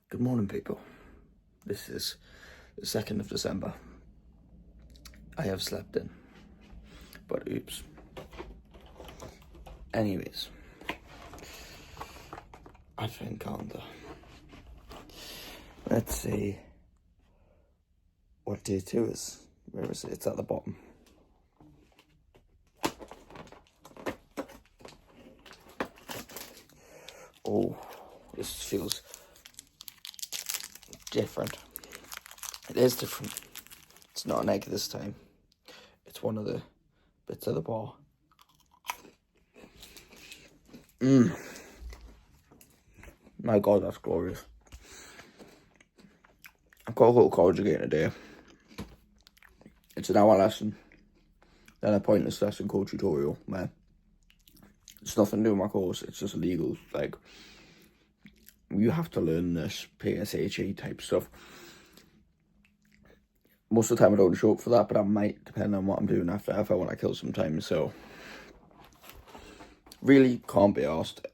Good morning, people. This is the 2nd of December. I have slept in, but oops. Anyways, Advent calendar. Let's see what day 2 is. Where is it? It's at the bottom. Oh, this feels different. It is different. It's not an egg this time. It's one of the bits of the bar. My God, that's glorious. I've got a little college again today. It's an hour lesson. Then a pointless lesson code tutorial, man. It's nothing to do with my course. It's just legal. Like, you have to learn this PSHE type stuff. Most of the time I don't show up for that, but I might, depending on what I'm doing after, if I want to kill some time. So, really can't be asked.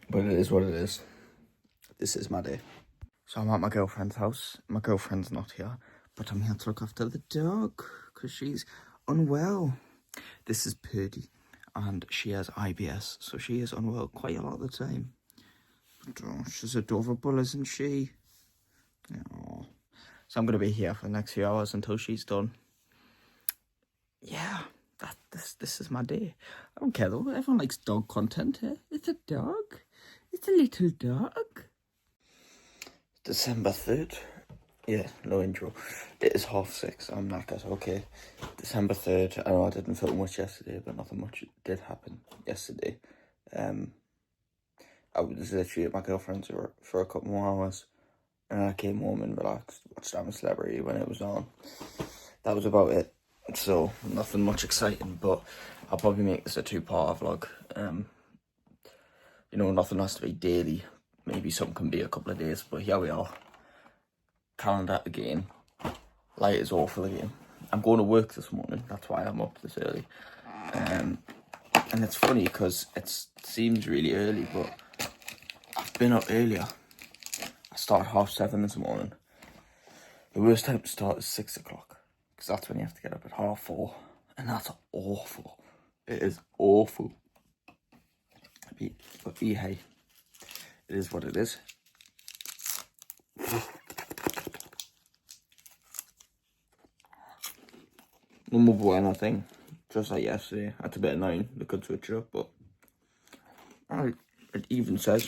But it is what it is. This is my day. So I'm at my girlfriend's house. My girlfriend's not here, but I'm here to look after the dog because she's unwell. This is Purdy, and she has IBS, so she is unwell quite a lot of the time. But, oh, she's adorable, isn't she? Oh. So I'm going to be here for the next few hours until she's done. Yeah, this is my day. I don't care though, everyone likes dog content here. It's a dog. It's a little dog. December 3rd. Yeah, no intro. It is 6:30. I'm knackered. Okay. December 3rd. I know I didn't film much yesterday, but nothing much did happen yesterday. I was literally at my girlfriend's for a couple more hours. And I came home and relaxed, watched I'm a Celebrity when it was on. That was about it. So, nothing much exciting, but I'll probably make this a 2-part vlog. You know, nothing has to be daily. Maybe some can be a couple of days, but here we are. Calendar again. Light is awful again. I'm going to work this morning, that's why I'm up this early. And it's funny because it seems really early, but I've been up earlier. I started 7:30 this morning. The worst time to start is 6 o'clock, because that's when you have to get up at 4:30, and that's awful. It is awful. But hey, it is what it is. No more bueno thing, just like yesterday. That's a bit annoying. They could switch it up, but it even says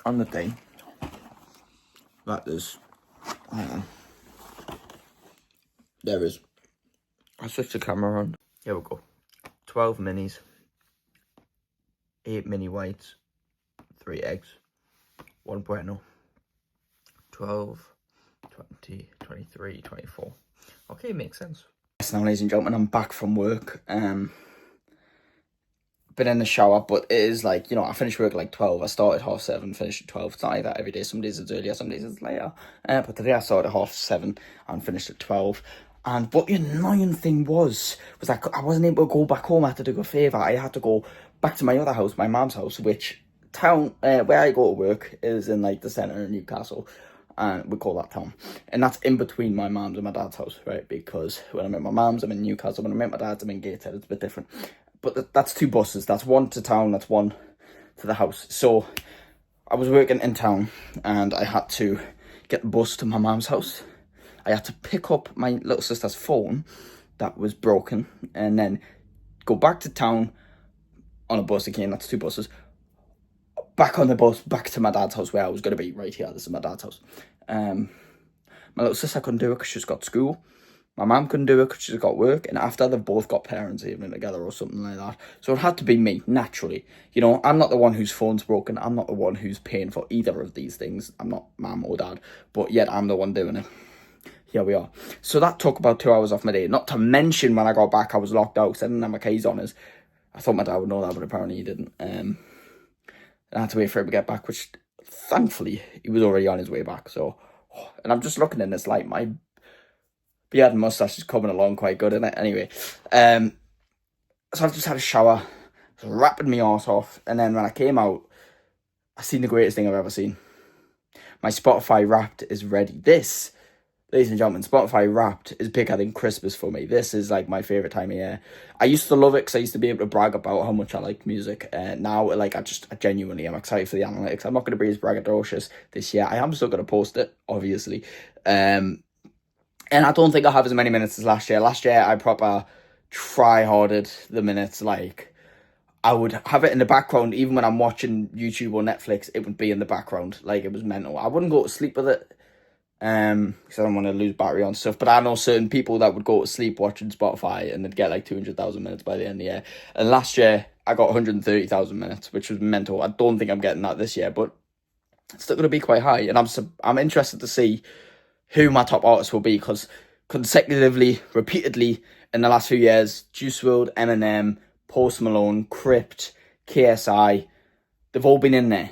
on the thing that there's, there is. I switched the camera on. Here we go. 12 minis, 8 mini whites, 3 eggs, 1 bueno, 12, 20, 23, 24. Okay, makes sense. Yes, now, ladies and gentlemen, I'm back from work. Been in the shower, but it is like, you know, I finished work at like 12. I started 7:30, finished at 12. It's not like that every day. Some days it's earlier, some days it's later. But today I started at 7:30 and finished at 12. And what the annoying thing was that I wasn't able to go back home. I had to do a favour. I had to go back to my other house, my mum's house, which where I go to work is in like the centre of Newcastle. And we call that town. And that's in between my mum's and my dad's house, right? Because when I'm at my mum's, I'm in Newcastle. When I'm at my dad's, I'm in Gateshead. It's a bit different. But that's 2 buses. That's one to town, that's one to the house. So I was working in town and I had to get the bus to my mum's house. I had to pick up my little sister's phone that was broken and then go back to town on a bus again. That's 2 buses. Back on the bus, back to my dad's house where I was going to be, right here. This is my dad's house. My little sister couldn't do it because she's got school. My mum couldn't do it because she's got work. And after, they've both got parents evening together or something like that. So it had to be me, naturally. You know, I'm not the one whose phone's broken. I'm not the one who's paying for either of these things. I'm not mum or dad. But yet, I'm the one doing it. Here we are. So that took about 2 hours off my day. Not to mention when I got back, I was locked out because I didn't have my keys on us. I thought my dad would know that, but apparently he didn't. I had to wait for him to get back, which thankfully he was already on his way back. So, and I'm just looking in this light, my beard and mustache is coming along quite good, isn't it? Anyway, so I've just had a shower, was rapping my arse off, and then when I came out, I've seen the greatest thing I've ever seen. My Spotify Wrapped is ready. This, ladies and gentlemen, Spotify Wrapped is bigger than Christmas for me. This is like my favourite time of year. I used to love it because I used to be able to brag about how much I like music. Now, like, I genuinely am excited for the analytics. I'm not going to be as braggadocious this year. I am still going to post it, obviously. And I don't think I'll have as many minutes as last year. Last year, I proper try-harded the minutes. Like, I would have it in the background. Even when I'm watching YouTube or Netflix, it would be in the background. Like, it was mental. I wouldn't go to sleep with it. Because I don't want to lose battery on stuff. But I know certain people that would go to sleep watching Spotify and they'd get like 200,000 minutes by the end of the year. And last year, I got 130,000 minutes, which was mental. I don't think I'm getting that this year, but it's still going to be quite high. And I'm interested to see who my top artists will be, because consecutively, repeatedly, in the last few years, Juice WRLD, Eminem, Post Malone, Crypt, KSI, they've all been in there.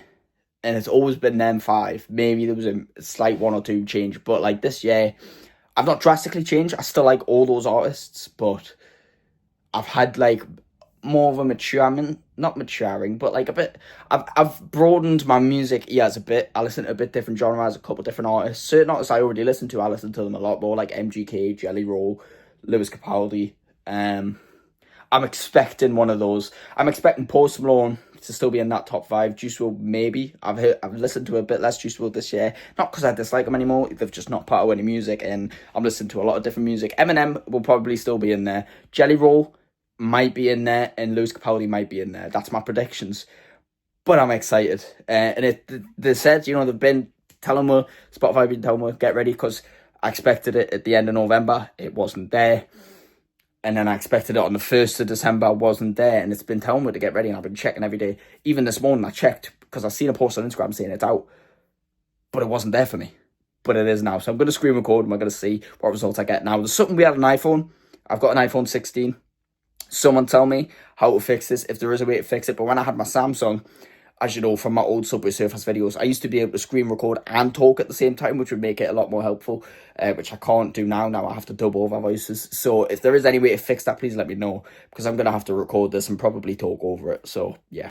And it's always been them five. Maybe there was a slight one or two change. But like this year, I've not drastically changed. I still like all those artists. But I've had like more of a not maturing, but like a bit. I've broadened my music ears a bit. I listen to a bit different genres, a couple of different artists. Certain artists I already listen to, I listen to them a lot more. Like MGK, Jelly Roll, Lewis Capaldi. I'm expecting one of those. I'm expecting Post Malone to still be in that top five. Juice WRLD, maybe. I've listened to a bit less Juice WRLD this year. Not because I dislike them anymore. They've just not put out any music, and I'm listening to a lot of different music. Eminem will probably still be in there. Jelly Roll might be in there, and Lewis Capaldi might be in there. That's my predictions. But I'm excited. And they said, you know, they've been telling me, Spotify been telling me, get ready, because I expected it at the end of November. It wasn't there. And then I expected it on the 1st of December, wasn't there. And it's been telling me to get ready, and I've been checking every day. Even this morning I checked, because I've seen a post on Instagram saying it's out. But it wasn't there for me. But it is now. So I'm going to screen record, and we're going to see what results I get now. There's something we had an iPhone. I've got an iPhone 16. Someone tell me how to fix this, if there is a way to fix it. But when I had my Samsung, as you know from my old Subway Surfers videos, I used to be able to screen record and talk at the same time, which would make it a lot more helpful, which I can't do now. Now I have to dub over voices. So if there is any way to fix that, please let me know, because I'm going to have to record this and probably talk over it. So, yeah.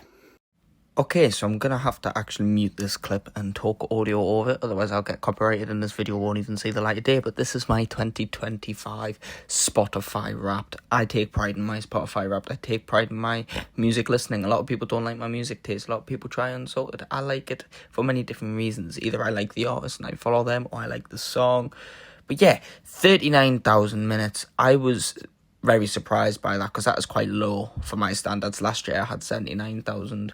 Okay, so I'm going to have to actually mute this clip and talk audio over it, otherwise I'll get copyrighted and this video won't even see the light of day. But this is my 2025 Spotify Wrapped. I take pride in my Spotify Wrapped. I take pride in my music listening. A lot of people don't like my music taste. A lot of people try and insult it. I like it for many different reasons. Either I like the artist and I follow them, or I like the song. But yeah, 39,000 minutes. I was very surprised by that, because that is quite low for my standards. Last year I had 79,000.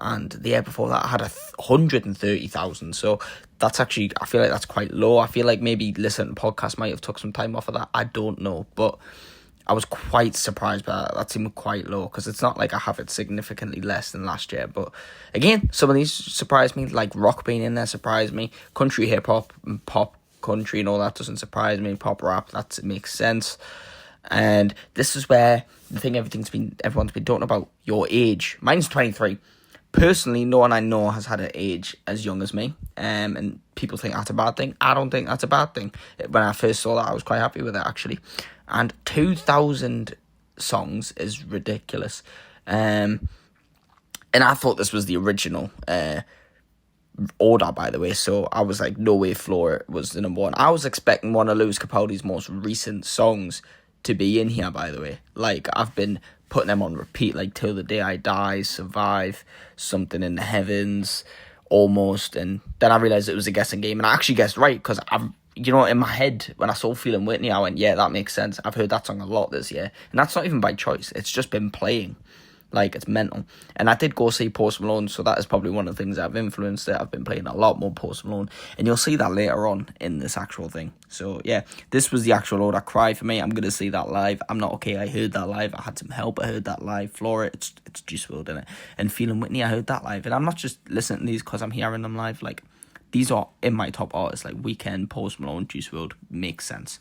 And the year before that, I had 130,000. So that's actually, I feel like that's quite low. I feel like maybe listening to podcasts might have took some time off of that. I don't know. But I was quite surprised by that. That seemed quite low, because it's not like I have it significantly less than last year. But again, some of these surprised me. Like rock being in there surprised me. Country, hip-hop, and pop country and all that doesn't surprise me. Pop rap, it makes sense. And this is where the thing everyone's been talking about, your age. Mine's 23. Personally, no one I know has had an age as young as me, and people think that's a bad thing. I don't think that's a bad thing. When I first saw that, I was quite happy with it, actually. And 2,000 songs is ridiculous. And I thought this was the original order, by the way, so I was like, no way Floor was the number one. I was expecting one of Lewis Capaldi's most recent songs to be in here, by the way. Like, I've been putting them on repeat, like Till the Day I Die, Survive, Something in the Heavens, Almost, and then I realised it was a guessing game, and I actually guessed right, because in my head, when I saw Feeling Whitney, I went, yeah, that makes sense. I've heard that song a lot this year, and that's not even by choice, it's just been playing. Like, it's mental. And I did go see Post Malone, so that is probably one of the things that have influenced it. I've been playing a lot more Post Malone, and you'll see that later on in this actual thing. So, yeah, this was the actual order. Cry for me. I'm going to see that live. I'm not okay. I heard that live. I had some help. I heard that live. Flora, it's Juice WRLD, innit? And Feeling Whitney, I heard that live. And I'm not just listening to these because I'm hearing them live. Like, these are in my top artists. Like, Weeknd, Post Malone, Juice WRLD. Makes sense.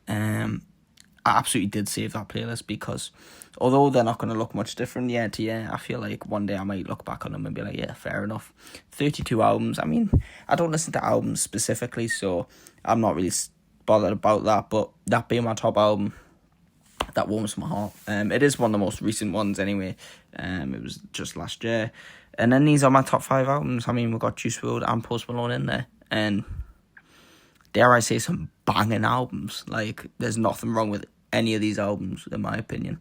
I absolutely did save that playlist, because although they're not going to look much different year to year, I feel like one day I might look back on them and be like, yeah, fair enough. 32 albums. I mean, I don't listen to albums specifically, so I'm not really bothered about that. But that being my top album, that warms my heart. It is one of the most recent ones anyway. It was just last year. And then these are my top 5 albums. I mean, we've got Juice WRLD and Post Malone in there. And dare I say, some banging albums. Like, there's nothing wrong with any of these albums, in my opinion.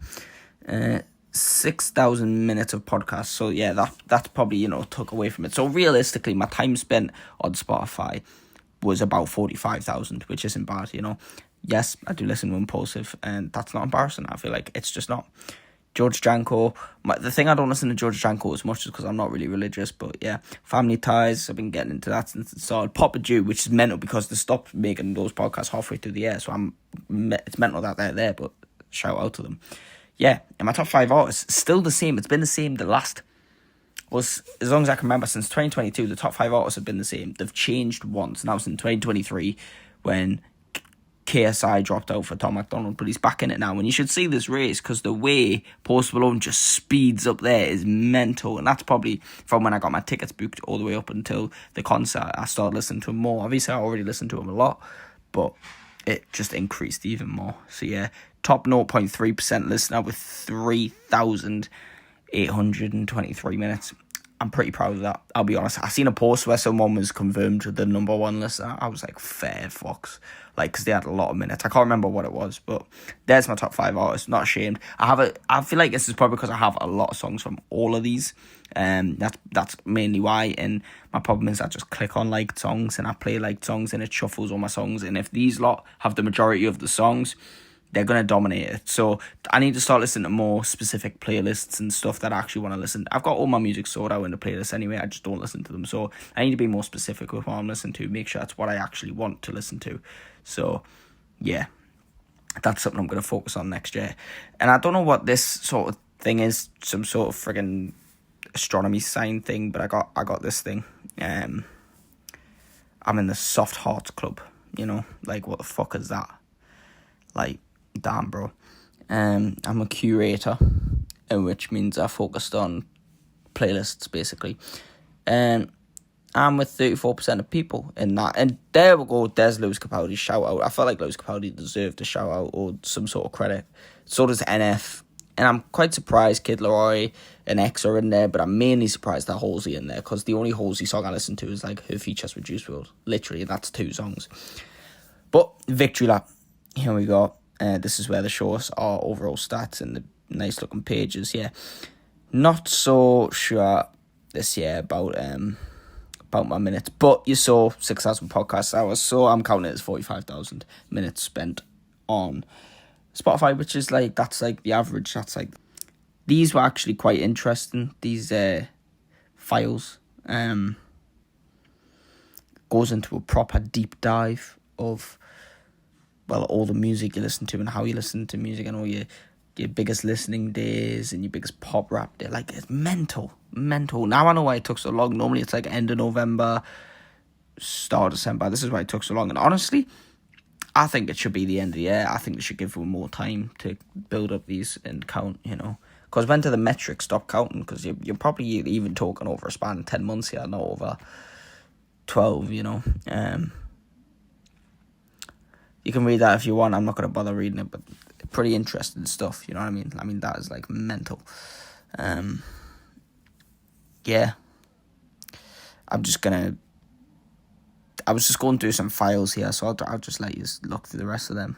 6,000 minutes of podcasts. So, yeah, that's probably, took away from it. So, realistically, my time spent on Spotify was about 45,000, which isn't bad, Yes, I do listen to Impulsive, and that's not embarrassing. I feel like it's just not. George Janko, the thing I don't listen to George Janko as much is because I'm not really religious, but yeah, Family Ties, I've been getting into that since it started. Papa Jew, which is mental because they stopped making those podcasts halfway through the year, so it's mental that they're there, but shout out to them. Yeah, and my top 5 artists, still the same. It's been the same as long as I can remember, since 2022, the top 5 artists have been the same. They've changed once, and that was in 2023 when KSI dropped out for Tom McDonald, but he's back in it now. And you should see this race because the way Post Malone just speeds up there is mental. And that's probably from when I got my tickets booked all the way up until the concert. I started listening to him more. Obviously, I already listened to him a lot, but it just increased even more. So yeah, top 0.3% listener with 3,823 minutes. I'm pretty proud of that. I'll be honest. I seen a post where someone was confirmed the number 1 listener. I was like, fair fucks. Like, because they had a lot of minutes. I can't remember what it was, but there's my top 5 artists. Not ashamed. I feel like this is probably because I have a lot of songs from all of these. That's mainly why. And my problem is I just click on liked songs and I play liked songs and it shuffles all my songs. And if these lot have the majority of the songs, they're going to dominate it. So I need to start listening to more specific playlists and stuff that I actually want to listen to. I've got all my music sorted out in the playlist anyway. I just don't listen to them. So I need to be more specific with what I'm listening to. Make sure it's what I actually want to listen to. So, yeah. That's something I'm going to focus on next year. And I don't know what this sort of thing is. Some sort of friggin' astronomy sign thing. But I got this thing. I'm in the Soft Hearts Club. Like, what the fuck is that? Like, damn, bro. I'm a curator, which means I focused on playlists, basically. I'm with 34% of people in that. And there we go, there's Lewis Capaldi's shout out. I felt like Lewis Capaldi deserved a shout out or some sort of credit. So does NF. And I'm quite surprised Kid Laroi and X are in there, but I'm mainly surprised that Halsey in there, because the only Halsey song I listen to is like her features with Juice WRLD. Literally, that's 2 songs. But Victory Lap. Here we go. This is where they show us our overall stats and the nice looking pages. Yeah, not so sure this year about my minutes, but you saw 6,000 podcast hours, so I'm counting it as 45,000 minutes spent on Spotify, which is like, that's like the average. That's like, these were actually quite interesting. These files goes into a proper deep dive of, well, all the music you listen to and how you listen to music and all your biggest listening days and your biggest pop rap day. Like, it's mental. Now I know why it took so long. Normally it's like end of November, start of December. This is why it took so long. And honestly, I think it should be the end of the year. I think they should give them more time to build up these and count, Because when do the metrics stop counting? Because you're probably even talking over a span of 10 months here, not over 12, You can read that if you want. I'm not going to bother reading it, but pretty interesting stuff, you know what I mean? I mean, that is like mental. Yeah. I was just going through some files here, so I'll just let you look through the rest of them.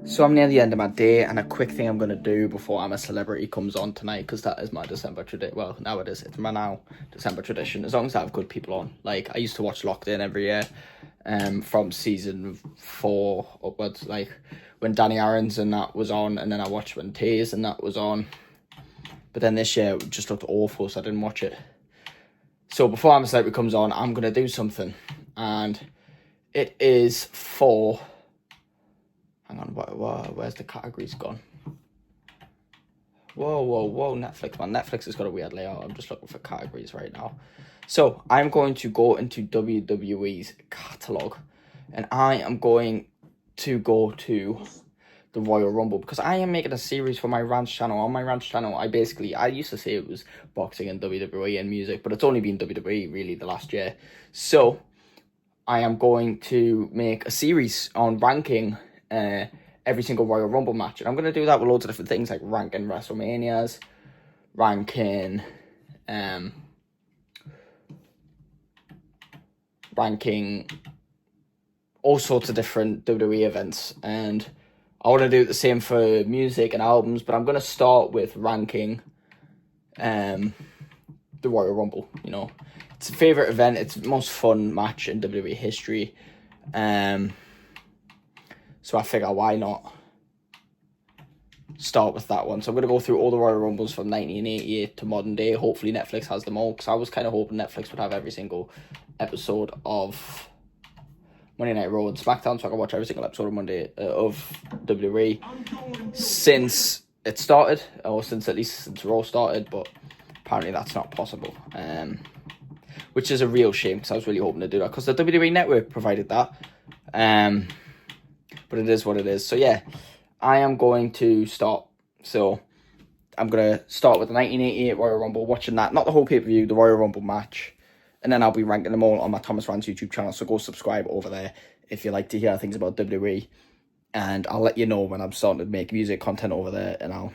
So I'm near the end of my day, and a quick thing I'm going to do before I'm a Celebrity comes on tonight, because that is my December tradition. Well, now it is. It's my now December tradition, as long as I have good people on. Like, I used to watch Locked In every year, from season 4 upwards, like when Danny Aaron's and that was on, and then I watched when Taze and that was on. But then this year it just looked awful, so I didn't watch it. So before I'm a Celebrity comes on, I'm going to do something, and it is for... Hang on, where's the categories gone? Whoa, Netflix, man. Netflix has got a weird layout. I'm just looking for categories right now. So, I'm going to go into WWE's catalogue, and I am going to go to the Royal Rumble, because I am making a series for my Rants channel. On my Rants channel, I used to say it was boxing and WWE and music, but it's only been WWE, really, the last year. So, I am going to make a series on ranking every single Royal Rumble match, and I'm going to do that with loads of different things, like ranking WrestleManias, ranking all sorts of different WWE events, and I want to do the same for music and albums, but I'm going to start with ranking the Royal Rumble. You know, it's a favourite event, it's the most fun match in WWE history, so I figure, why not start with that one? So I'm going to go through all the Royal Rumbles from 1988 to modern day. Hopefully Netflix has them all, because I was kind of hoping Netflix would have every single episode of Monday Night Raw and SmackDown, so I can watch every single episode of of WWE since it started, or since Raw started, but apparently that's not possible, which is a real shame, because I was really hoping to do that, because the WWE Network provided that, but it is what it is. So yeah, I am going to start. So I'm going to start with the 1988 Royal Rumble, watching that, not the whole pay-per-view, the Royal Rumble match, and then I'll be ranking them all on my Thomas Rants YouTube channel, so go subscribe over there if you like to hear things about WWE, and I'll let you know when I'm starting to make music content over there, and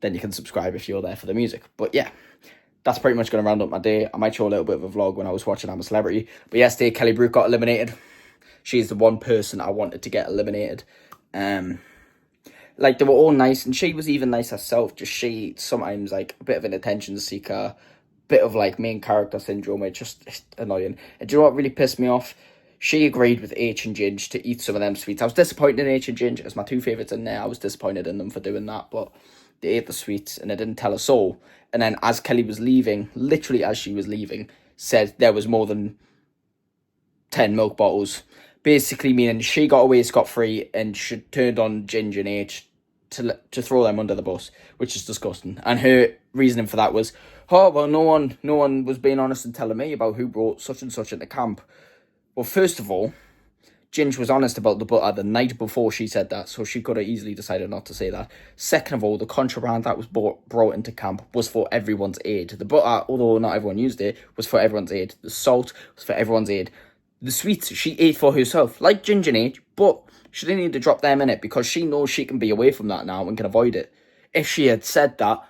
then you can subscribe if you're there for the music. But yeah, that's pretty much going to round up my day. I might show a little bit of a vlog when I was watching I'm a Celebrity, but yesterday Kelly Brook got eliminated. She's the one person I wanted to get eliminated. Like, they were all nice, and she was even nice herself, just she sometimes, like, a bit of an attention seeker, bit of, like, main character syndrome. It's just annoying. And do you know what really pissed me off? She agreed with H and Ginge to eat some of them sweets. I was disappointed in H and Ginge, as my two favourites in there. I was disappointed in them for doing that, but they ate the sweets, and they didn't tell a soul. And then as Kelly was leaving, literally as she was leaving, said there was more than 10 milk bottles. Basically meaning she got away scot-free, and she turned on Ginge and H to throw them under the bus, which is disgusting. And her reasoning for that was, oh, well, no one was being honest and telling me about who brought such and such into camp. Well, first of all, Ginge was honest about the butter the night before she said that, so she could have easily decided not to say that. Second of all, the contraband that was brought into camp was for everyone's aid. The butter, although not everyone used it, was for everyone's aid. The salt was for everyone's aid. The sweets she ate for herself, like Ginge and H, but she didn't need to drop them in it, because she knows she can be away from that now and can avoid it. If she had said that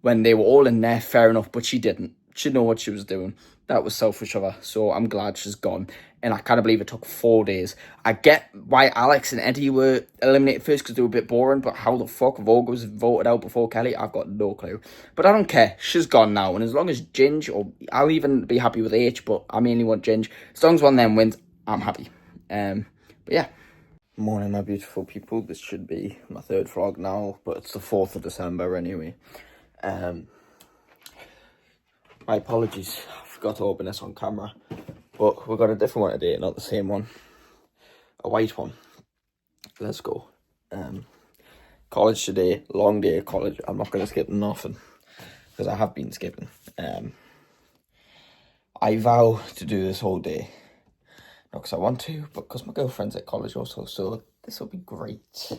when they were all in there, fair enough, but she didn't. She knew what she was doing. That was selfish of her, so I'm glad she's gone. And I can't believe it took 4 days. I get why Alex and Eddie were eliminated first, because they were a bit boring, but how the fuck Vogue was voted out before Kelly, I've got no clue. But I don't care. She's gone now, and as long as Ginge, or I'll even be happy with H, but I mainly want Ginge. As long as one of them wins, I'm happy. But yeah. Morning, my beautiful people. This should be my 3rd vlog now, but it's the 4th of December anyway. My apologies, I forgot to open this on camera, but we've got a different one today, not the same one. A white one. Let's go. College today, long day of college. I'm not going to skip nothing, because I have been skipping. I vow to do this whole day. Not because I want to, but because my girlfriend's at college also, so this will be great.